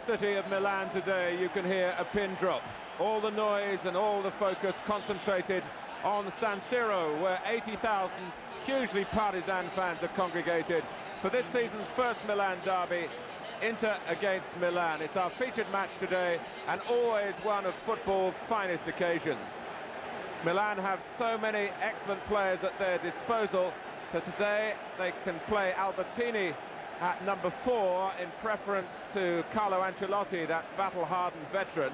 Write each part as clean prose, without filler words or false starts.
city of Milan today, you can hear a pin drop. All the noise and all the focus concentrated on San Siro, where 80,000 hugely partisan fans are congregated for this season's first Milan derby, Inter against Milan. It's our featured match today, and always one of football's finest occasions. Milan have so many excellent players at their disposal that today they can play Albertini at number 4 in preference to Carlo Ancelotti, that battle-hardened veteran.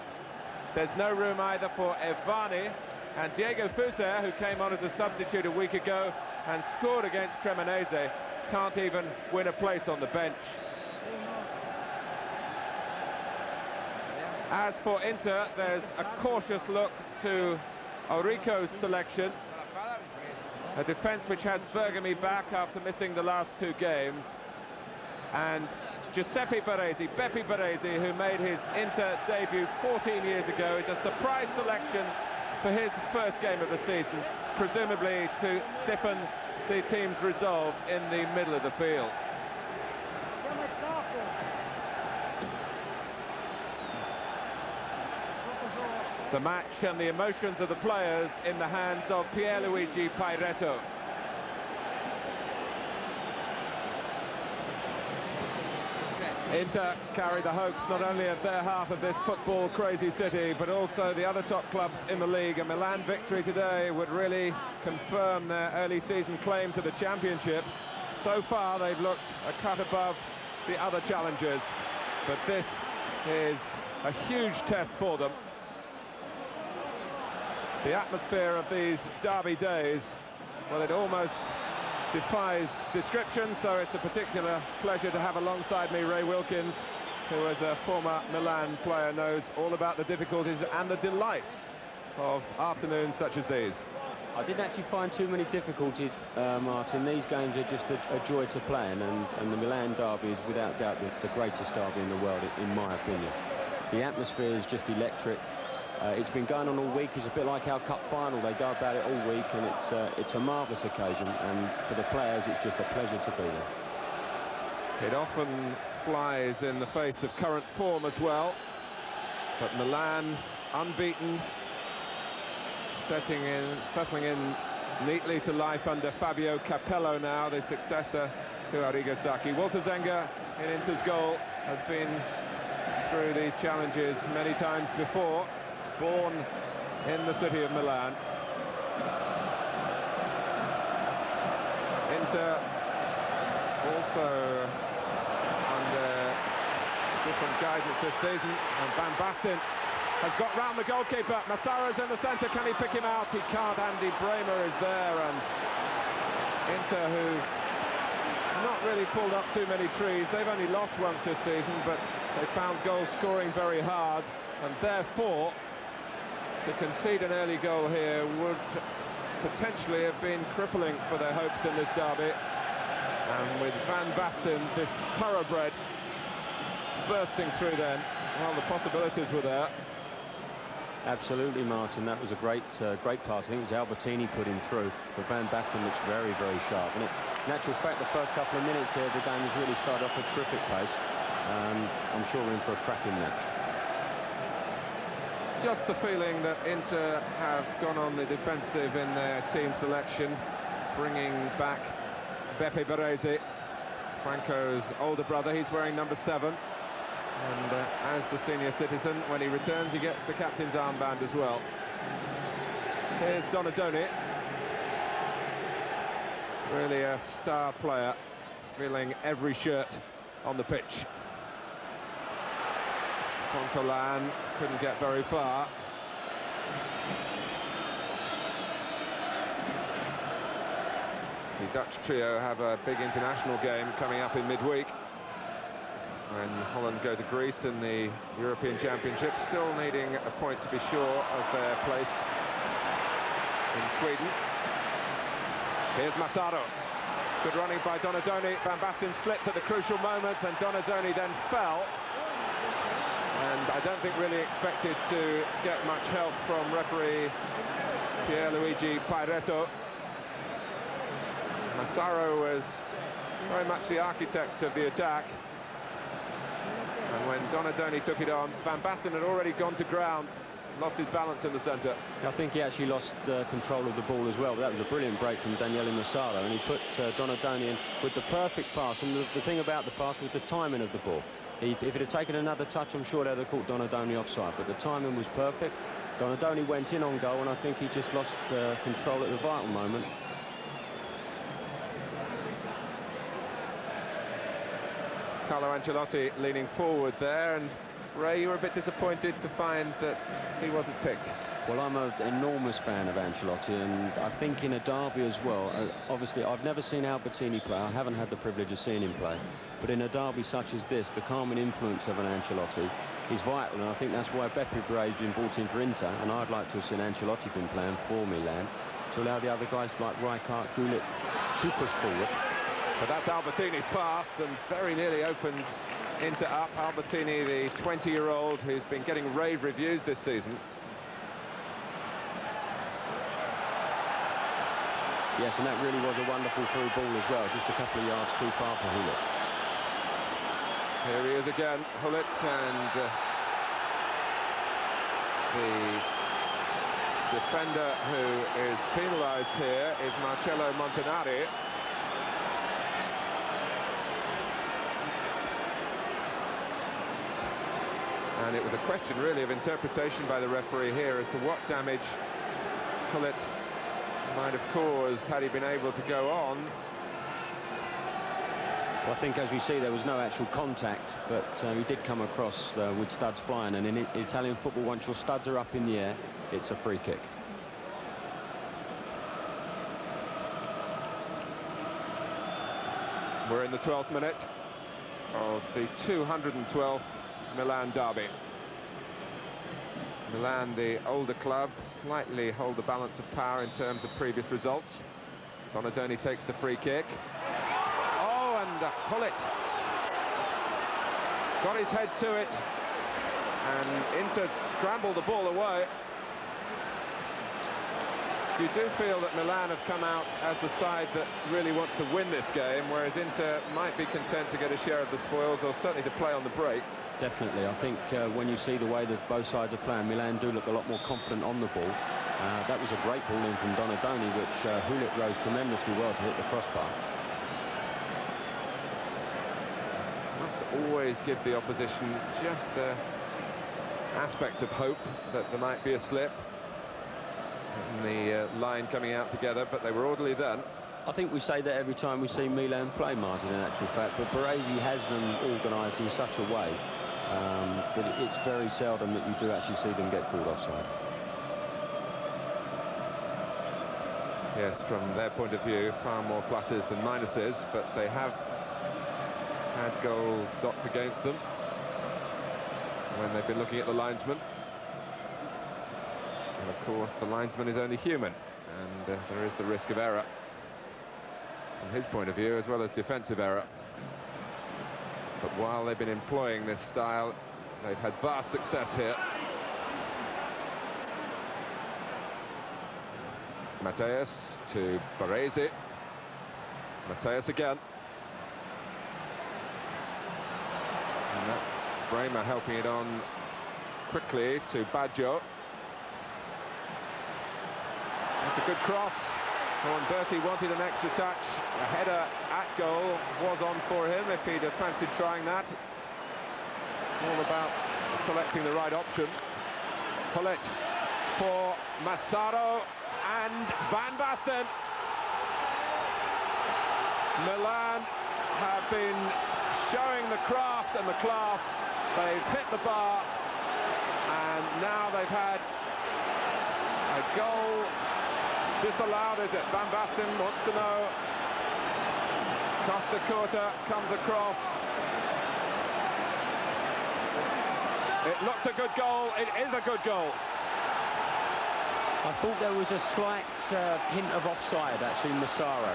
There's no room either for Evani, and Diego Fuser, who came on as a substitute a week ago and scored against Cremonese, can't even win a place on the bench. As for Inter, there's a cautious look to Orrico's selection, a defence which has Bergomi back after missing the last 2 games, and Giuseppe Baresi, Beppe Baresi, who made his Inter debut 14 years ago, is a surprise selection for his first game of the season, presumably to stiffen the team's resolve in the middle of the field. The match and the emotions of the players in the hands of Pierluigi Pairetto. Inter carry the hopes not only of their half of this football-crazy city, but also the other top clubs in the league. A Milan victory today would really confirm their early season claim to the championship. So far, they've looked a cut above the other challengers, but this is a huge test for them. The atmosphere of these derby days, well, it almost defies description, so it's a particular pleasure to have alongside me Ray Wilkins, who as a former Milan player knows all about the difficulties and the delights of afternoons such as these. I didn't actually find too many difficulties, Martin. These games are just a joy to play in, and the Milan derby is without doubt the greatest derby in the world, in my opinion. The atmosphere is just electric. It's been going on all week. It's a bit like our cup final. They go about it all week, and it's a marvellous occasion, and for the players it's just a pleasure to be there. It often flies in the face of current form as well, but Milan unbeaten, settling in neatly to life under Fabio Capello now, the successor to Arrigo Sacchi. Walter Zenga in Inter's goal has been through these challenges many times before. Born in the city of Milan. Inter also under different guidance this season, and VanBasten has got round the goalkeeper. Massaro's in the centre, can he pick him out? He can't. Andy Brehme is there, and Inter, who not really pulled up too many trees. They've only lost once this season, but they found goal scoring very hard, and therefore to concede an early goal here would potentially have been crippling for their hopes in this derby. And with VanBasten, this thoroughbred, bursting through then, well, the possibilities were there. Absolutely, Martin. That was a great pass. I think it was Albertini put him through, but VanBasten looks very, very sharp. And in actual fact, the first couple of minutes here, the game has really started off at a terrific pace. I'm sure we're in for a cracking match. Just the feeling that Inter have gone on the defensive in their team selection, bringing back Beppe Baresi, Franco's older brother. He's wearing number 7, and as the senior citizen, when he returns, he gets the captain's armband as well. Here's Donadoni, really a star player, filling every shirt on the pitch. Fontolan couldn't get very far. The Dutch trio have a big international game coming up in midweek, when Holland go to Greece in the European Championship, still needing a point to be sure of their place in Sweden. Here's Massaro. Good running by Donadoni. VanBasten slipped at the crucial moment, and Donadoni then fell. And I don't think really expected to get much help from referee Pierluigi Pairetto. Massaro was very much the architect of the attack. And when Donadoni took it on, VanBasten had already gone to ground, lost his balance in the centre. I think he actually lost control of the ball as well. That was a brilliant break from Daniele Massaro, and he put Donadoni in with the perfect pass. And the thing about the pass was the timing of the ball. If it had taken another touch, I'm sure they'd have caught Donadoni offside, but the timing was perfect. Donadoni went in on goal, and I think he just lost control at the vital moment. Carlo Ancelotti leaning forward there, and Ray, you were a bit disappointed to find that he wasn't picked. Well, I'm an enormous fan of Ancelotti, and I think in a derby as well, obviously I've never seen Albertini play, I haven't had the privilege of seeing him play, but in a derby such as this, the calming influence of an Ancelotti is vital, and I think that's why Beppe Brave's been brought in for Inter, and I'd like to have seen Ancelotti been playing for Milan, to allow the other guys like Rijkaard, Gullit to push forward. But that's Albertini's pass, and very nearly opened Inter up. Albertini, the 20-year-old who's been getting rave reviews this season. Yes, and that really was a wonderful through ball as well, just a couple of yards too far for Gullit. Here he is again, Gullit, and the defender who is penalised here is Marcello Montanari. And it was a question, really, of interpretation by the referee here as to what damage Gullit might have caused had he been able to go on. Well, I think, as we see, there was no actual contact, but he did come across with studs flying, and in Italian football, once your studs are up in the air, it's a free kick. We're in the 12th minute of the 212th Milan derby. Milan, the older club, slightly hold the balance of power in terms of previous results. Donadoni takes the free kick. Oh, and Gullit got his head to it, and Inter scrambled the ball away. You do feel that Milan have come out as the side that really wants to win this game, whereas Inter might be content to get a share of the spoils, or certainly to play on the break. Definitely. I think when you see the way that both sides are playing, Milan do look a lot more confident on the ball. That was a great ball in from Donadoni, which Gullit rose tremendously well to hit the crossbar. Must always give the opposition just the aspect of hope that there might be a slip in the line coming out together, but they were orderly then. I think we say that every time we see Milan play, Martin, in actual fact, but Baresi has them organised in such a way that it's very seldom that you do actually see them get called offside. Yes, from their point of view, far more pluses than minuses, but they have had goals docked against them when they've been looking at the linesman. And of course, the linesman is only human, and there is the risk of error from his point of view, as well as defensive error. But while they've been employing this style, they've had vast success here. Matthäus to Baresi. Matthäus again. And that's Brehme helping it on quickly to Baggio. That's a good cross. And Berti wanted an extra touch. A header at goal was on for him if he'd have fancied trying that. It's all about selecting the right option. Gullit for Massaro and VanBasten. Milan have been showing the craft and the class. They've hit the bar, and now they've had a goal disallowed, is it? VanBasten wants to know. Costa Curta comes across. It looked a good goal. It is a good goal. I thought there was a slight hint of offside, actually, Massaro.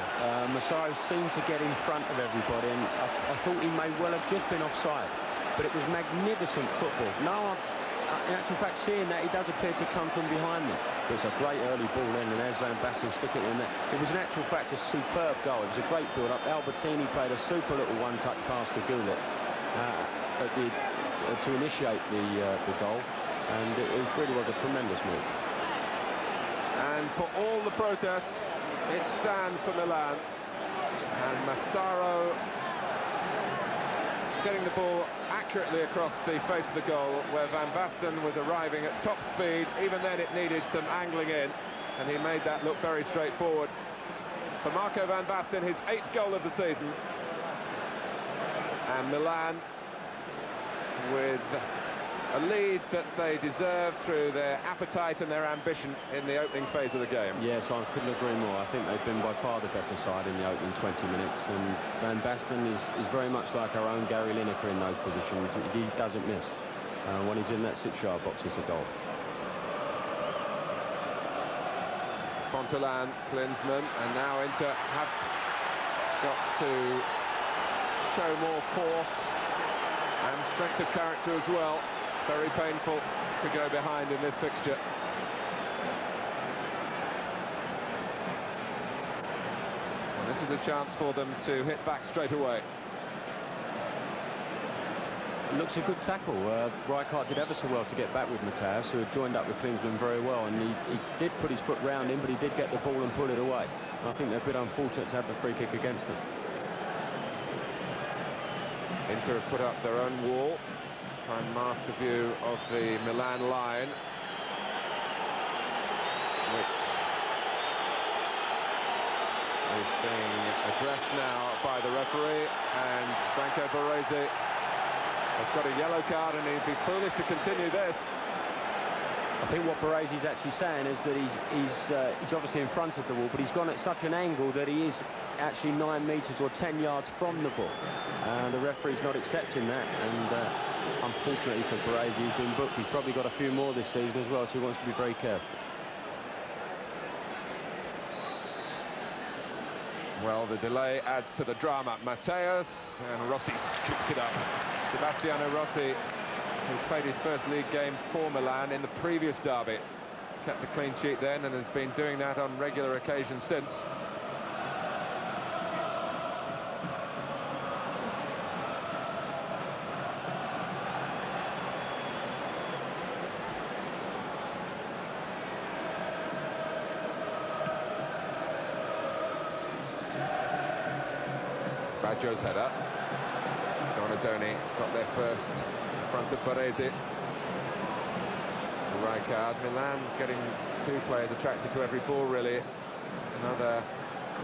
Massaro seemed to get in front of everybody, and I thought he may well have just been offside. But it was magnificent football. Now, in actual fact, seeing that, he does appear to come from behind them. But it's a great early ball in, and there's VanBasten sticking it in there. It was in actual fact a superb goal. It was a great build-up. Albertini played a super little one-touch pass to Gullit. But to initiate the goal, and it really was a tremendous move. And for all the protests, it stands for Milan. And Massaro getting the ball accurately across the face of the goal, where VanBasten was arriving at top speed. Even then it needed some angling in, and he made that look very straightforward. For Marco VanBasten, his 8th goal of the season. And Milan with a lead that they deserved through their appetite and their ambition in the opening phase of the game. Yes, I couldn't agree more. I think they've been by far the better side in the opening 20 minutes, and VanBasten is very much like our own Gary Lineker in those positions. He doesn't miss. When he's in that 6-yard box, it's a goal. Fontolan, Klinsmann, and now Inter have got to show more force and strength of character as well. Very painful to go behind in this fixture. And this is a chance for them to hit back straight away. It looks a good tackle. Rijkaard did ever so well to get back with Matthäus, who had joined up with Klinsmann very well, and he did put his foot round him, but he did get the ball and pull it away. And I think they're a bit unfortunate to have the free kick against them. Inter have put up their own wall, try and mask the view of the Milan line, which is being addressed now by the referee, and Franco Baresi has got a yellow card, and he'd be foolish to continue this. I think what Baresi's actually saying is that he's obviously in front of the wall, but he's gone at such an angle that he is actually 9 metres or 10 yards from the ball. The referee's not accepting that, and unfortunately for Baresi, he's been booked. He's probably got a few more this season as well, so he wants to be very careful. Well, the delay adds to the drama. Matthäus, and Rossi scoops it up. Sebastiano Rossi, who played his first league game for Milan in the previous derby, kept a clean sheet then and has been doing that on regular occasions since. Baggio's header. Donadoni got there first in front of Baresi. Rijkaard. Milan getting 2 players attracted to every ball, really. Another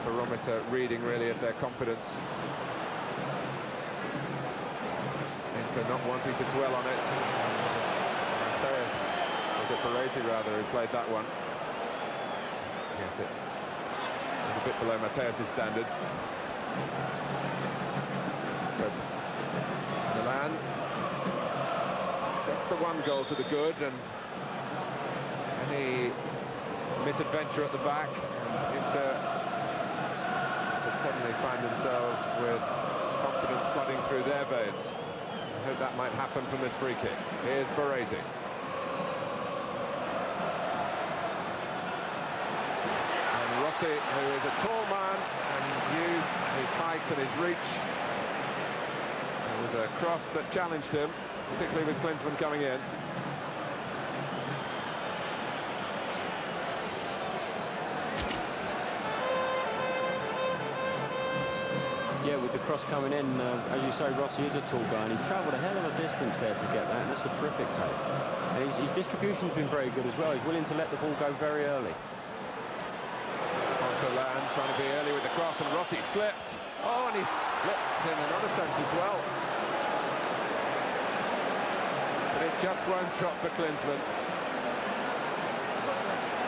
barometer reading, really, of their confidence. Inter not wanting to dwell on it. Matthäus, was it Baresi rather, who played that one? Yes, it was a bit below Matthäus' standards. But Milan, just the 1 goal to the good, and any misadventure at the back, and Inter could suddenly find themselves with confidence flooding through their veins. I hope that might happen from this free kick. Here's Baresi. And Rossi, who is a tall man and used his height and his reach. It was a cross that challenged him, particularly with Klinsmann coming in. Yeah, with the cross coming in, as you say, Rossi is a tall guy, and he's travelled a hell of a distance there to get that, and that's a terrific take. And his distribution's been very good as well. He's willing to let the ball go very early. Fontolan trying to be early with the cross, and Rossi slipped. Oh, and he slipped in another sense as well. But it just won't drop for Klinsmann.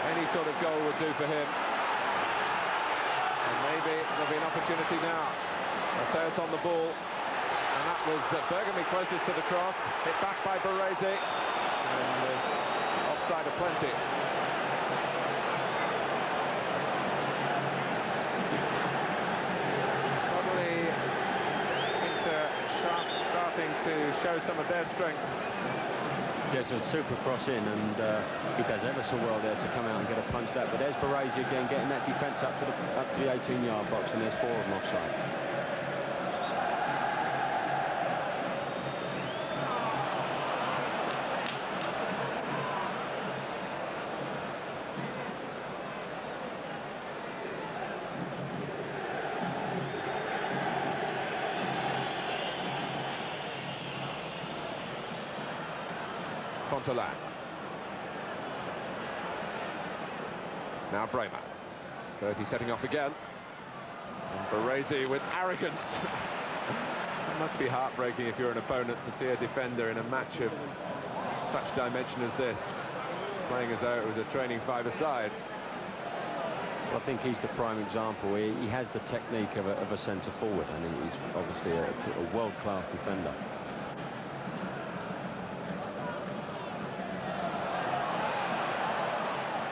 Any sort of goal would do for him. And maybe there'll be an opportunity now. Matthäus on the ball, and that was Bergomi closest to the cross, hit back by Baresi, and there's offside aplenty. Suddenly, Inter starting to show some of their strengths. Yes, a super cross in, and he does ever so well there to come out and get a punch that. But there's Baresi again, getting that defence up to the 18-yard box, and there's 4 of them offside. Fontolan. Now Brehme. Berti setting off again. And Baresi with arrogance. It must be heartbreaking if you're an opponent to see a defender in a match of such dimension as this, playing as though it was a training five-a-side. Well, I think he's the prime example. He has the technique of a centre-forward, and he's obviously a world-class defender.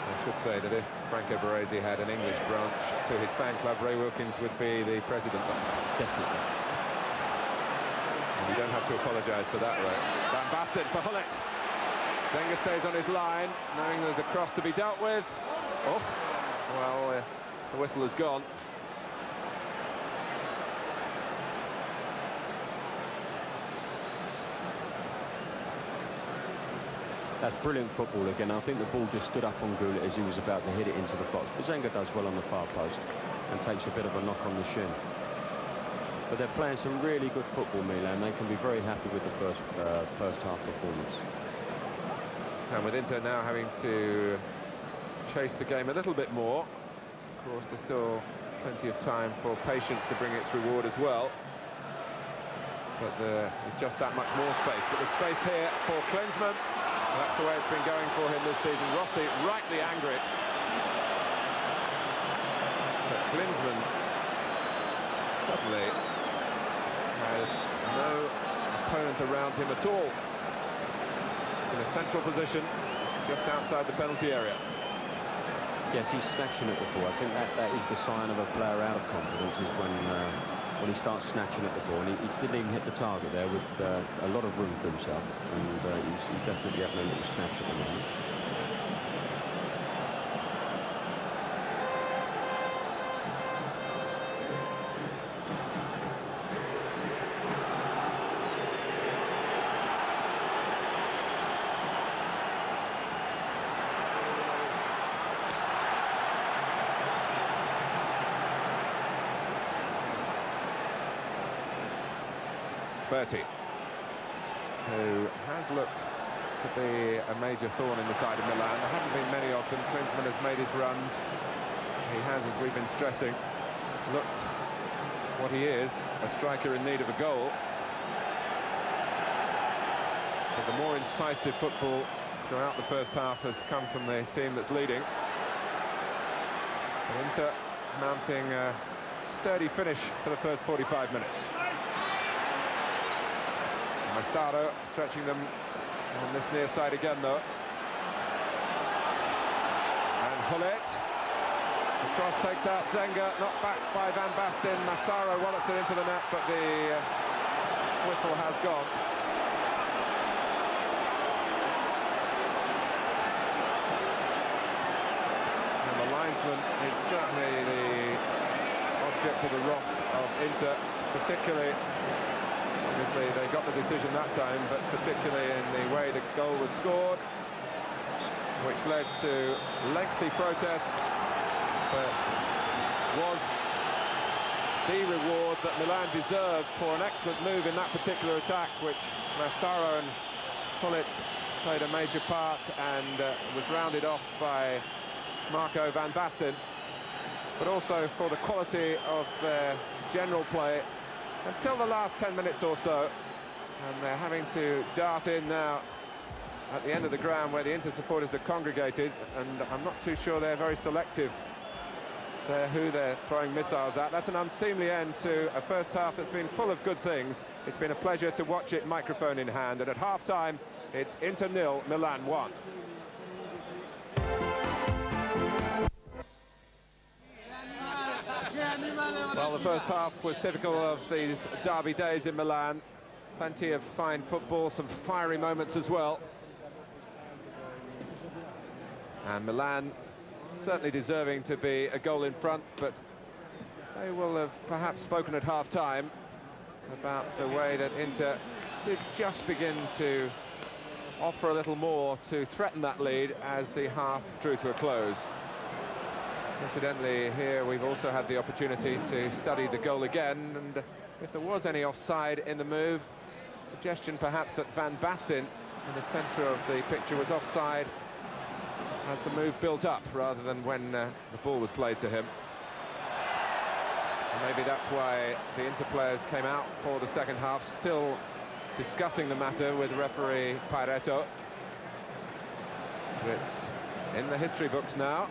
I should say that if Franco Baresi had an English branch to his fan club, Ray Wilkins would be the president. Definitely. And you don't have to apologise for that, Ray. VanBasten for Hullet. Zenga stays on his line, knowing there's a cross to be dealt with. Oh, well, the whistle has gone. That's brilliant football again. I think the ball just stood up on Goulet as he was about to hit it into the box. But Zenga does well on the far post and takes a bit of a knock on the shin. But they're playing some really good football, Milan. They can be very happy with the first half performance. And with Inter now having to chase the game a little bit more. Of course, there's still plenty of time for patience to bring its reward as well. But there's just that much more space. But the space here for Klinsmann. That's the way it's been going for him this season. Rossi rightly angry. But Klinsmann suddenly had no opponent around him at all. In a central position, just outside the penalty area. Yes, he's snatching at the ball. I think that is the sign of a player out of confidence, is when he starts snatching at the ball. And he didn't even hit the target there with a lot of room for himself. And he's definitely having a little snatch at the moment. Berti, who has looked to be a major thorn in the side of Milan. There haven't been many of them. Klinsmann has made his runs. He has, as we've been stressing, looked what he is, a striker in need of a goal. But the more incisive football throughout the first half has come from the team that's leading. And Inter mounting a sturdy finish for the first 45 minutes. Massaro stretching them on this near side again, though. And Hullet. The cross takes out Zenga, knocked back by VanBasten. Massaro wallops it into the net, but the whistle has gone. And the linesman is certainly the object of the wrath of Inter, particularly. Obviously, they got the decision that time, but particularly in the way the goal was scored, which led to lengthy protests, but was the reward that Milan deserved for an excellent move in that particular attack, which Massaro and Hullet played a major part, and was rounded off by Marco VanBasten, but also for the quality of their general play until the last 10 minutes or so, and they're having to dart in now at the end of the ground where the Inter supporters are congregated, and I'm not too sure they're very selective there who they're throwing missiles at. That's an unseemly end to a first half that's been full of good things. It's been a pleasure to watch it microphone in hand, and at half-time it's Inter 0, Milan 1. Well, the first half was typical of these derby days in Milan. Plenty of fine football, some fiery moments as well. And Milan certainly deserving to be a goal in front, but they will have perhaps spoken at half-time about the way that Inter did just begin to offer a little more to threaten that lead as the half drew to a close. Incidentally, here we've also had the opportunity to study the goal again, and if there was any offside in the move, suggestion perhaps that VanBasten in the centre of the picture was offside as the move built up rather than when the ball was played to him. And maybe that's why the Inter players came out for the second half, still discussing the matter with referee Pareto. It's in the history books now.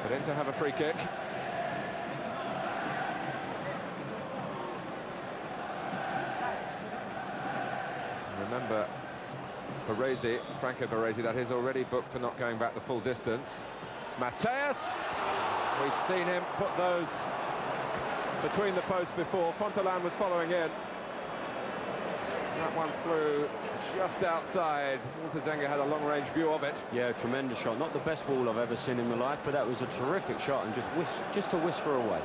But Inter have a free kick. Remember, Baresi, Franco Baresi, that is, already booked for not going back the full distance. Matthäus, we've seen him put those between the posts before. Fontolan was following in. That one flew just outside. Zenga had a long-range view of it. Yeah, tremendous shot. Not the best ball I've ever seen in my life, but that was a terrific shot and just a whisper away.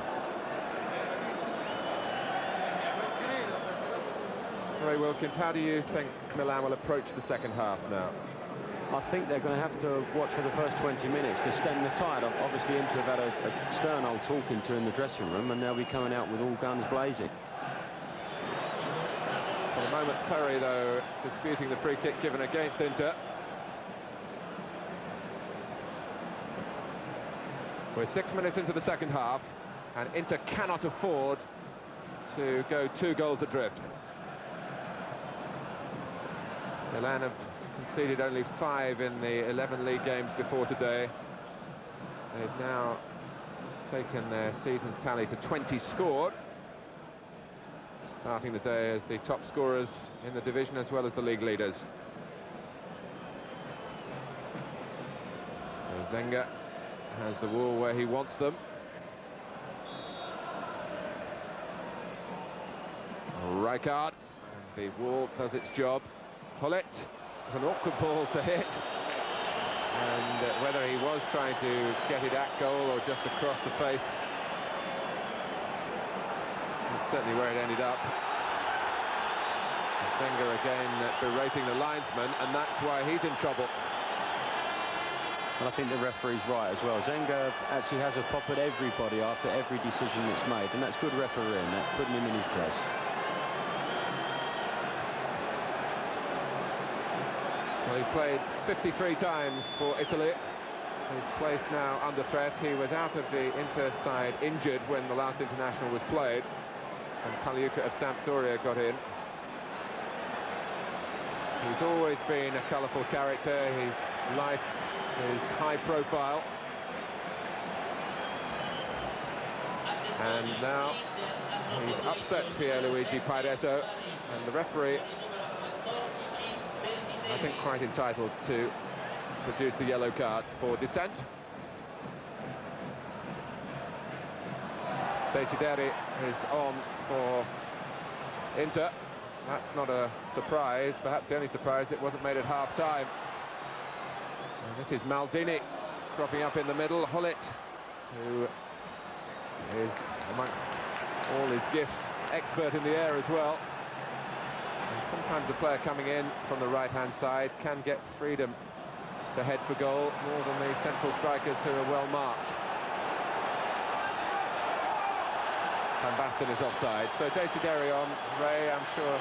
Ray Wilkins, how do you think Milan will approach the second half now? I think they're going to have to watch for the first 20 minutes to stem the tide. Obviously, Inter have had a stern old talking to in the dressing room, and they'll be coming out with all guns blazing. For the moment, Ferri, though, disputing the free kick given against Inter. We're 6 minutes into the second half, and Inter cannot afford to go 2 goals adrift. Milan have conceded only 5 in the 11 league games before today. They've now taken their season's tally to 20 scored, starting the day as the top scorers in the division as well as the league leaders. So Zenga has the ball where he wants them. Rijkaard, and the wall does its job. Hullet, it's an awkward ball to hit, and whether he was trying to get it at goal or just across the face, that's certainly where it ended up. Zenga again berating the linesman, and that's why he's in trouble. And I think the referee's right as well. Zenga actually has a pop at everybody after every decision that's made, and that's good refereeing, that's putting him in his place. Well, he's played 53 times for Italy. His place now under threat. He was out of the Inter side injured when the last international was played, and Pagliuca of Sampdoria got in. He's always been a colourful character. His life is high profile. And now he's upset Pierluigi Pareto, and the referee, I think, quite entitled to produce the yellow card for dissent. Desideri is on for Inter. That's not a surprise. Perhaps the only surprise that wasn't made at half-time. This is Maldini cropping up in the middle. Hullet, who is, amongst all his gifts, expert in the air as well. And sometimes a player coming in from the right-hand side can get freedom to head for goal more than the central strikers who are well marked. VanBasten is offside, so Desideri on. Ray, I'm sure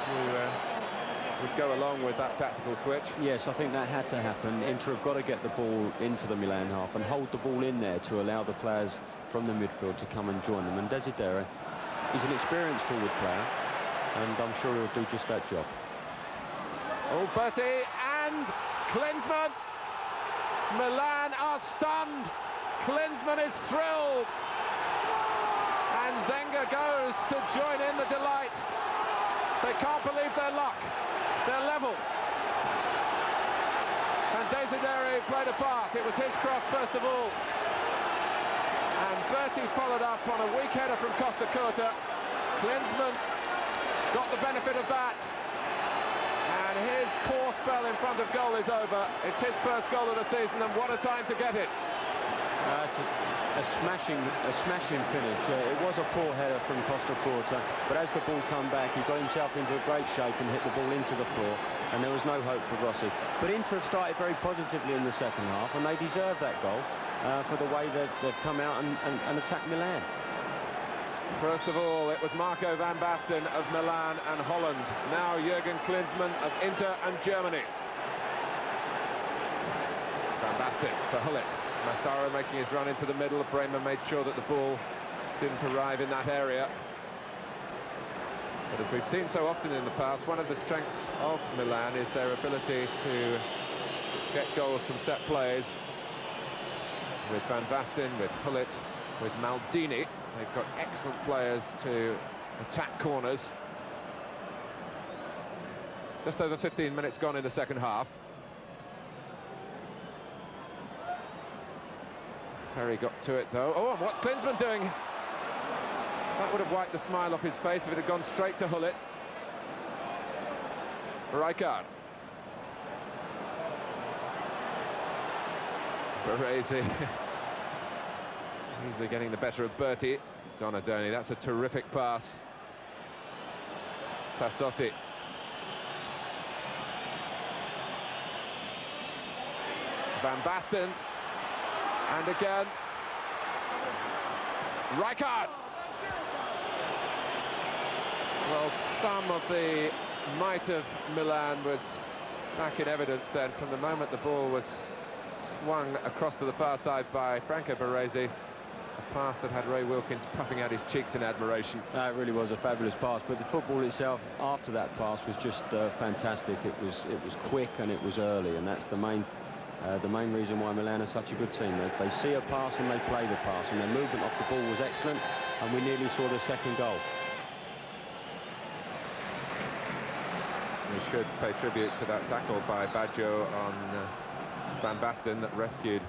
you would go along with that tactical switch. Yes, I think that had to happen. Inter have got to get the ball into the Milan half and hold the ball in there to allow the players from the midfield to come and join them. And Desideri is an experienced forward player, and I'm sure he'll do just that job. Oh, Berti and Klinsmann. Milan are stunned. Klinsmann is thrilled. And Zenga goes to join in the delight. They can't believe their luck. They're level. And Desideri played a part. It was his cross first of all. And Berti followed up on a weak header from Costa Curta. Klinsmann got the benefit of that. And his poor spell in front of goal is over. It's his first goal of the season, and what a time to get it. It's a smashing finish. It was a poor header from Costa Curta, but as the ball came back, he got himself into a great shape and hit the ball into the floor, and there was no hope for Rossi. But Inter have started very positively in the second half, and they deserve that goal for the way they've come out and attacked Milan. First of all, it was Marco van Basten of Milan and Holland. Now Jürgen Klinsmann of Inter and Germany. Van Basten for Hullet. Massaro making his run into the middle. Brehme made sure that the ball didn't arrive in that area. But as we've seen so often in the past, one of the strengths of Milan is their ability to get goals from set plays. With Van Basten, with Hullet, with Maldini, they've got excellent players to attack corners. Just over 15 minutes gone in the second half. Ferri got to it though. Oh, and what's Klinsmann doing? That would have wiped the smile off his face if it had gone straight to Hullet. Rijkaard. Baresi. Easily getting the better of Berti. Donadoni, that's a terrific pass. Tassotti. Van Basten. And again. Rijkaard. Well, some of the might of Milan was back in evidence then from the moment the ball was swung across to the far side by Franco Baresi. A pass that had Ray Wilkins puffing out his cheeks in admiration. It really was a fabulous pass, but the football itself after that pass was just fantastic. It was quick and it was early, and that's the main reason why Milan are such a good team. They see a pass and they play the pass, and their movement off the ball was excellent, and we nearly saw the second goal. We should pay tribute to that tackle by Baggio on Van Basten that rescued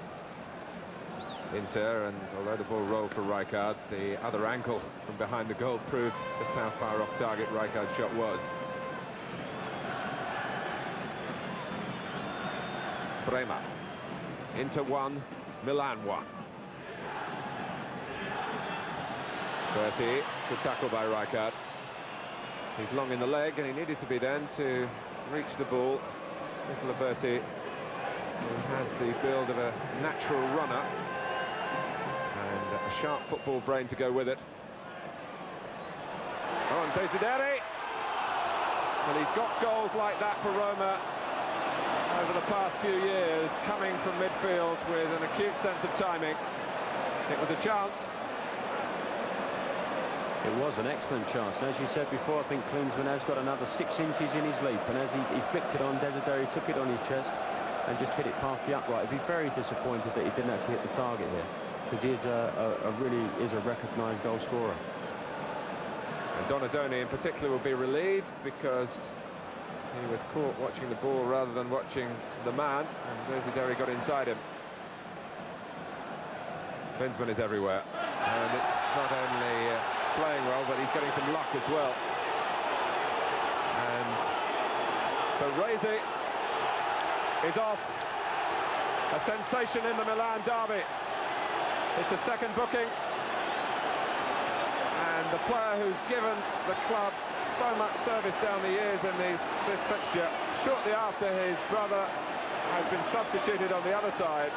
Inter, and although the ball rolled for Rijkaard, the other angle from behind the goal proved just how far off target Rijkaard's shot was. Brehme. Inter 1, Milan 1. Berti, good tackle by Rijkaard. He's long in the leg, and he needed to be then to reach the ball. Nicola Berti, who has the build of a natural runner and a sharp football brain to go with it. Oh, and Desideri. Well, he's got goals like that for Roma over the past few years, coming from midfield with an acute sense of timing. It was a chance. It was an excellent chance, and as you said before, I think Klinsmann has got another 6 inches in his leap, and as he flicked it on, Desideri took it on his chest and just hit it past the upright. He'd be very disappointed that he didn't actually hit the target here, because he is really a recognised goal scorer. And Donadoni in particular will be relieved because he was caught watching the ball rather than watching the man, and Desideri got inside him. Klinsmann is everywhere, and it's not only playing well, but he's getting some luck as well. And Baresi is off. A sensation in the Milan derby. It's a second booking, and the player who's given the club so much service down the years in this fixture, shortly after his brother has been substituted on the other side.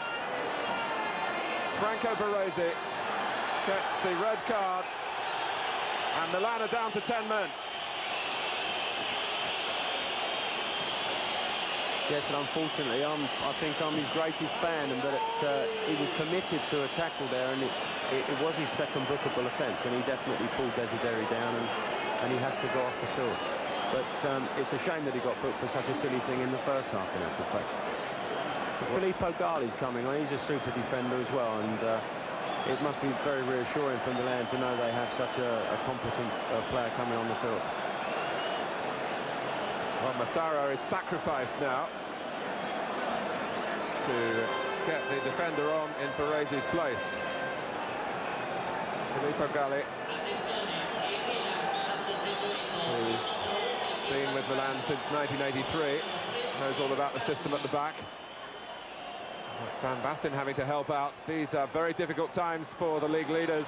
Franco Baresi gets the red card, and Milan are down to 10 men. Yes, and unfortunately, I think I'm his greatest fan, and that he was committed to a tackle there, and it was his second bookable offence, and he definitely pulled Desideri down, and he has to go off the field. But it's a shame that he got booked for such a silly thing in the first half, in actual fact. But Filippo Gali's coming on. He's a super defender as well, and it must be very reassuring for Milan to know they have such a competent player coming on the field. Well, Massaro is sacrificed now to get the defender on in Baresi's place. Filippo Gali, who's been with Milan since 1983, knows all about the system at the back. Van Basten having to help out. These are very difficult times for the league leaders.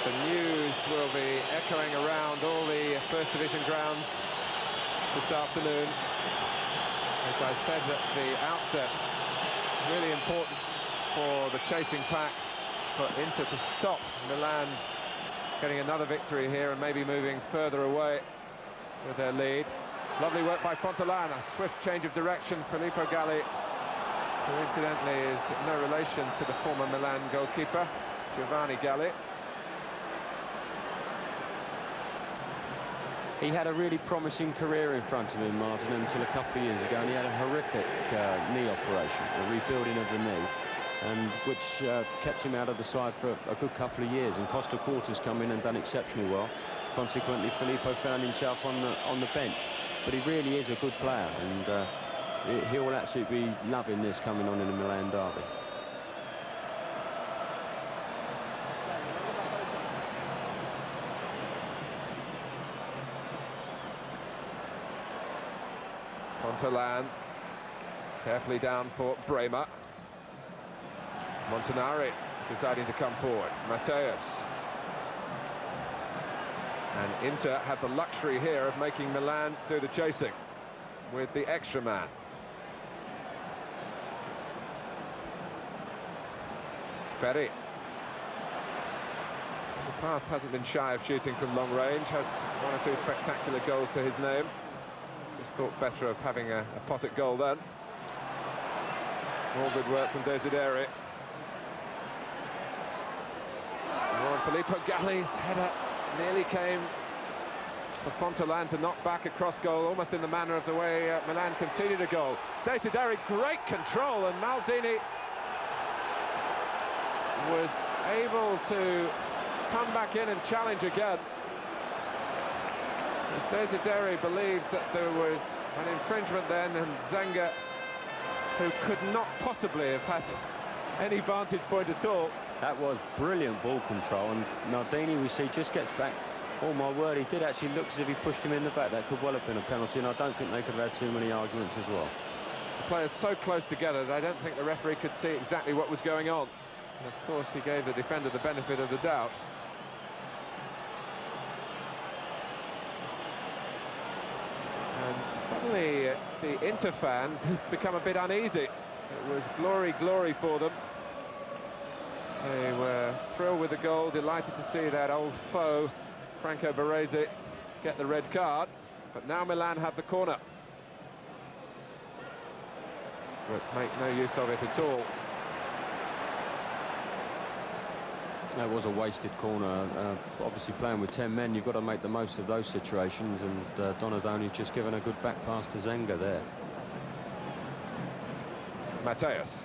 The news will be echoing around all the First Division grounds this afternoon. As I said at the outset, really important for the chasing pack for Inter to stop Milan getting another victory here and maybe moving further away with their lead. Lovely work by Fontolan, a swift change of direction. Filippo Galli, who incidentally is no relation to the former Milan goalkeeper, Giovanni Galli. He had a really promising career in front of him, Martin, until a couple of years ago, and he had a horrific knee operation, a rebuilding of the knee, and which kept him out of the side for a good couple of years. And Costa Quartas come in and done exceptionally well. Consequently, Filippo found himself on the bench. But he really is a good player, and he will absolutely be loving this coming on in the Milan derby. Fontolan, carefully down for Brehme. Montanari deciding to come forward. Matthäus. And Inter have the luxury here of making Milan do the chasing with the extra man. Ferri. In the past hasn't been shy of shooting from long range, has one or two spectacular goals to his name. Just thought better of having a pot at goal then. All good work from Desideri. Filippo Galli's header nearly came for Fontolan to knock back across goal, almost in the manner of the way Milan conceded a goal. Desideri, great control, and Maldini was able to come back in and challenge again. As Desideri believes that there was an infringement then, and Zenga, who could not possibly have had any vantage point at all. That was brilliant ball control, and Maldini, we see, just gets back. Oh my word, he did actually look as if he pushed him in the back. That could well have been a penalty, and I don't think they could have had too many arguments as well. The players so close together that I don't think the referee could see exactly what was going on. And of course, he gave the defender the benefit of the doubt. And suddenly, the Inter fans have become a bit uneasy. It was glory, glory for them. They were thrilled with the goal, delighted to see that old foe, Franco Baresi, get the red card. But now Milan have the corner. But make no use of it at all. That was a wasted corner. Obviously playing with 10 men, you've got to make the most of those situations, and Donadoni's just given a good back pass to Zenga there. Matthäus.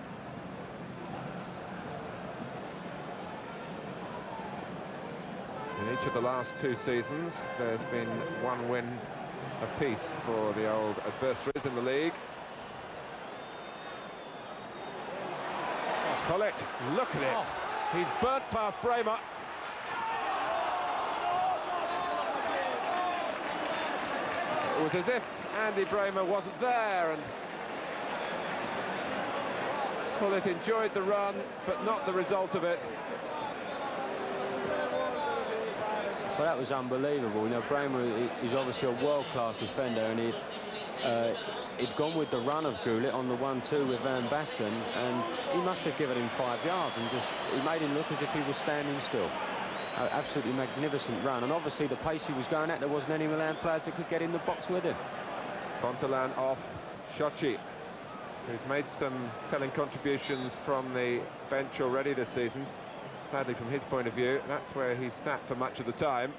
In each of the last two seasons, there's been one win apiece for the old adversaries in the league. Pull it, look at it. He's burnt past Brehme. It was as if Andy Brehme wasn't there, and Pullet enjoyed the run, but not the result of it. Well, that was unbelievable. You know, Brehme is obviously a world-class defender, and he'd gone with the run of Gullit on the 1-2 with VanBasten, and he must have given him 5 yards, and he made him look as if he was standing still. Absolutely magnificent run, and obviously the pace he was going at, there wasn't any Milan players that could get in the box with him. Fontolan off. Ciocci, who's made some telling contributions from the bench already this season. Sadly, from his point of view, that's where he sat for much of the time.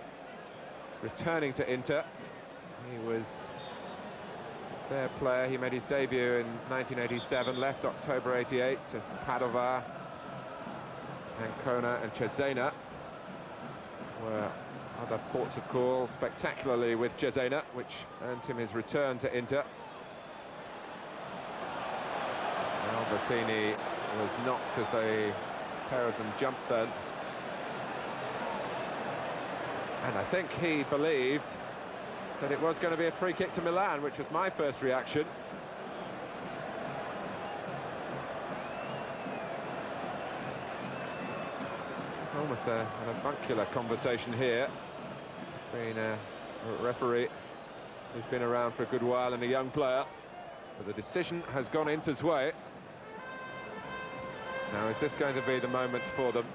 Returning to Inter, he was their player. He made his debut in 1987, left October 88 to Padova, Ancona and Cesena were other ports of call, spectacularly with Cesena, which earned him his return to Inter. Albertini was knocked as the pair of them jumped then. And I think he believed that it was going to be a free kick to Milan, which was my first reaction. It's almost an avuncular conversation here between a referee who's been around for a good while and a young player. But the decision has gone Inter's way. Now, is this going to be the moment for them?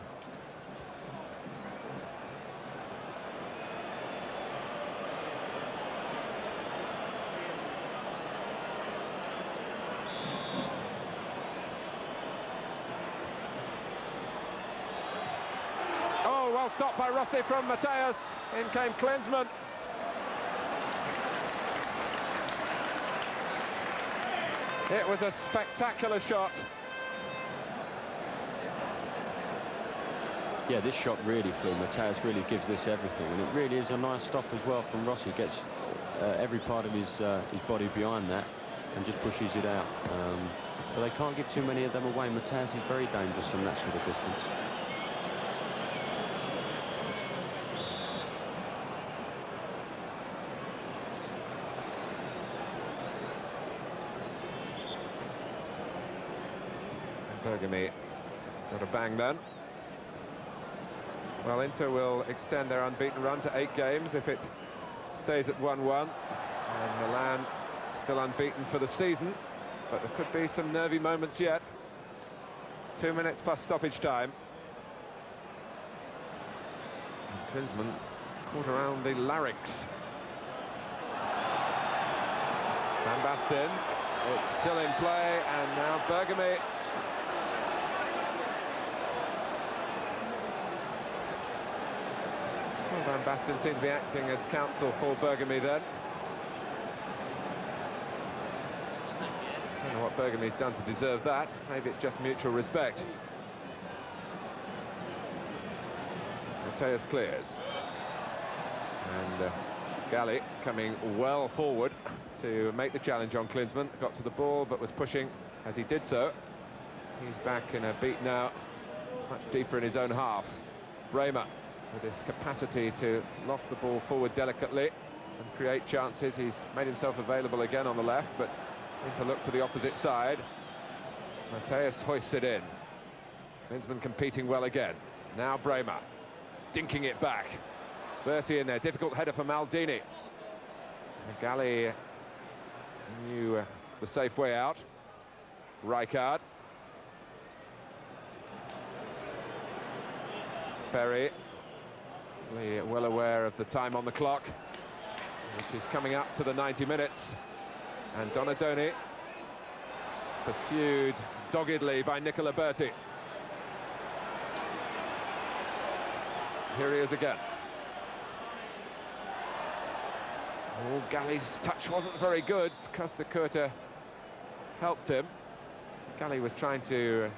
stop by Rossi from Matthäus. In came Klinsmann. It was a spectacular shot. Yeah, this shot really flew. Matthäus really gives this everything, and it really is a nice stop as well from Rossi. Gets every part of his body behind that and just pushes it out. But they can't give too many of them away. Matthäus is very dangerous from that sort of distance. Bergomi got a bang then. Well, Inter will extend their unbeaten run to 8 games if it stays at 1-1. And Milan still unbeaten for the season, but there could be some nervy moments yet. 2 minutes plus stoppage time. And Klinsmann caught around the larynx. VanBasten, it's still in play, and now Bergomi. Well, VanBasten seemed to be acting as counsel for Bergomi then. I don't know what Bergomi's done to deserve that. Maybe it's just mutual respect. Matthäus clears. And Galli coming well forward to make the challenge on Klinsmann. Got to the ball but was pushing as he did so. He's back in a beat now, much deeper in his own half. Brehme, with his capacity to loft the ball forward delicately and create chances. He's made himself available again on the left, but to look to the opposite side. Matthäus hoists it in. Klinsmann competing well again. Now Brehme, dinking it back. Berti in there, difficult header for Maldini. Galli knew the safe way out. Rijkaard. Ferri, well aware of the time on the clock, which is coming up to the 90 minutes. And Donadoni pursued doggedly by Nicola Berti. Here he is again. Oh, Galli's touch wasn't very good. Costa Curta helped him. Galli was trying to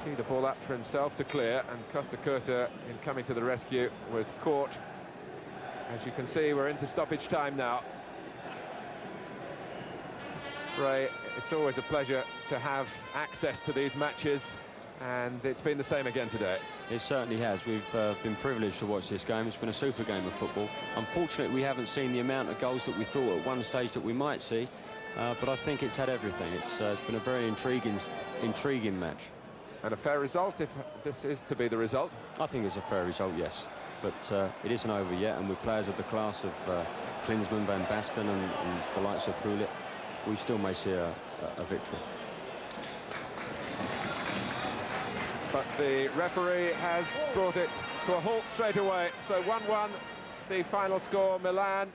tee the ball up for himself to clear, and Costa Curta, in coming to the rescue, was caught. As you can see, we're into stoppage time now. Ray, it's always a pleasure to have access to these matches, and it's been the same again today. It certainly has. We've been privileged to watch this game. It's been a super game of football. Unfortunately, we haven't seen the amount of goals that we thought at one stage that we might see, but I think it's had everything. It's been a very intriguing match. And a fair result, if this is to be the result? I think it's a fair result, yes. But it isn't over yet, and with players of the class of Klinsmann, VanBasten and the likes of Hullet, we still may see a victory. But the referee has brought it to a halt straight away. So 1-1, the final score. Milan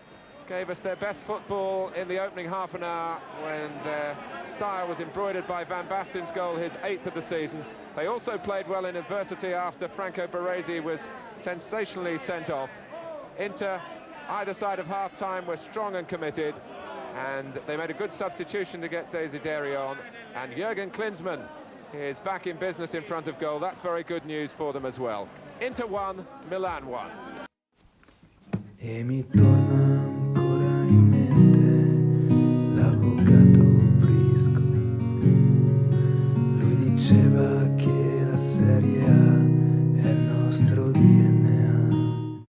gave us their best football in the opening half an hour when their style was embroidered by VanBasten's goal, his 8th of the season. They also played well in adversity after Franco Baresi was sensationally sent off. Inter, either side of half-time, were strong and committed, and they made a good substitution to get Desideri on, and Jürgen Klinsmann is back in business in front of goal. That's very good news for them as well. Inter 1, Milan 1. E mi torna ancora in